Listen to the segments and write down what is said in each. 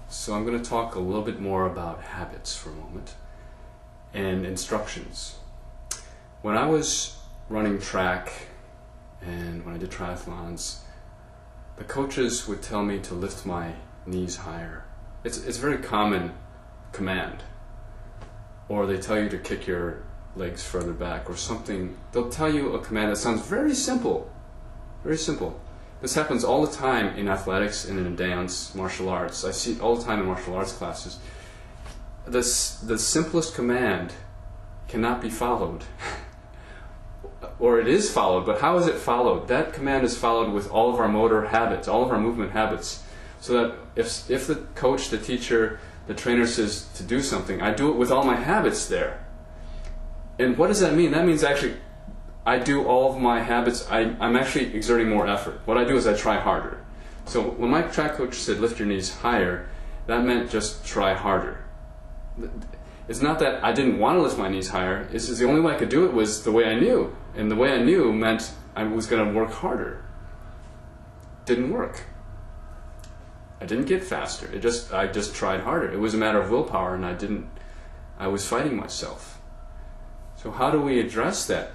So I'm going to talk a little bit more about habits for a moment and instructions. When I was running track and when I did triathlons, the coaches would tell me to lift my knees higher. It's a very common command. Or they tell you to kick your legs further back or something. They'll tell you a command that sounds very simple. Very simple. This happens all the time in athletics and in dance, martial arts. I see it all the time in martial arts classes. The simplest command cannot be followed. Or it is followed, but how is it followed? That command is followed with all of our motor habits, all of our movement habits. So that if the coach, the teacher, the trainer says to do something, I do it with all my habits there. And what does that mean? That means actually I do all of my habits, I'm actually exerting more effort. What I do is I try harder. So when my track coach said lift your knees higher, that meant just try harder. It's not that I didn't want to lift my knees higher, it's just the only way I could do it was the way I knew. And the way I knew meant I was going to work harder. Didn't work. I didn't get faster. I just tried harder. It was a matter of willpower, and I was fighting myself. So how do we address that?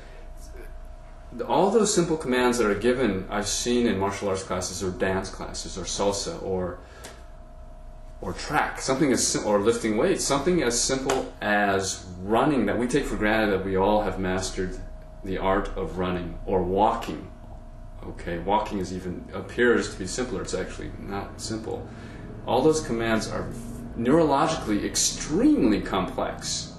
All those simple commands that are given, I've seen in martial arts classes or dance classes or salsa or track, or lifting weights, something as simple as running that we take for granted that we all have mastered the art of running, or walking. Okay, walking appears to be simpler. It's actually not simple. All those commands are neurologically extremely complex.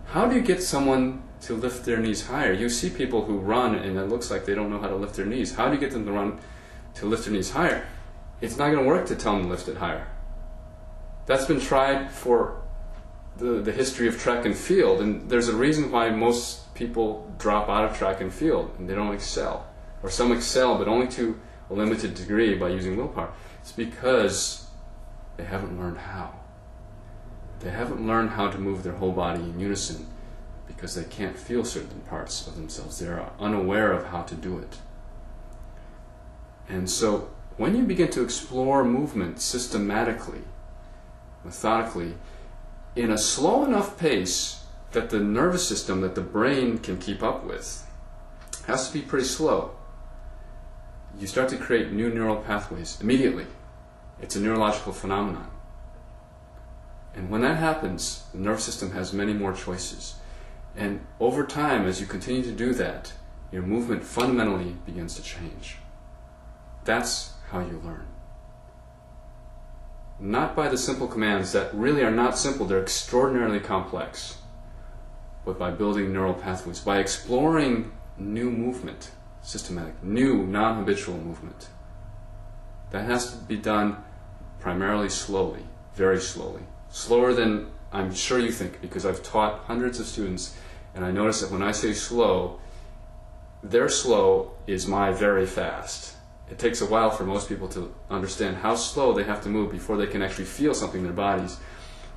How do you get someone to lift their knees higher? You see people who run and it looks like they don't know how to lift their knees. How do you get them to lift their knees higher? It's not going to work to tell them to lift it higher. That's been tried for the history of track and field, and there's a reason why most people drop out of track and field and they don't excel. Or some excel, but only to a limited degree by using willpower. It's because they haven't learned how. They haven't learned how to move their whole body in unison because they can't feel certain parts of themselves. They're unaware of how to do it. And so when you begin to explore movement systematically, methodically, in a slow enough pace that the nervous system, that the brain can keep up with, has to be pretty slow. You start to create new neural pathways immediately. It's a neurological phenomenon. And when that happens, the nervous system has many more choices. And over time, as you continue to do that, your movement fundamentally begins to change. That's how you learn. Not by the simple commands that really are not simple, they're extraordinarily complex, but by building neural pathways, by exploring new movement. Systematic, new, non-habitual movement. That has to be done primarily slowly, very slowly. Slower than I'm sure you think, because I've taught hundreds of students, and I notice that when I say slow, their slow is my very fast. It takes a while for most people to understand how slow they have to move before they can actually feel something in their bodies.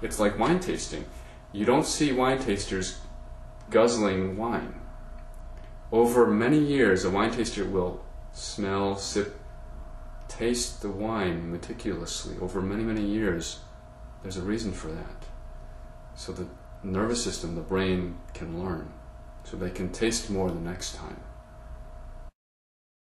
It's like wine tasting. You don't see wine tasters guzzling wine. Over many years, a wine taster will smell, sip, taste the wine meticulously. Over many, many years, there's a reason for that. So the nervous system, the brain, can learn. So they can taste more the next time.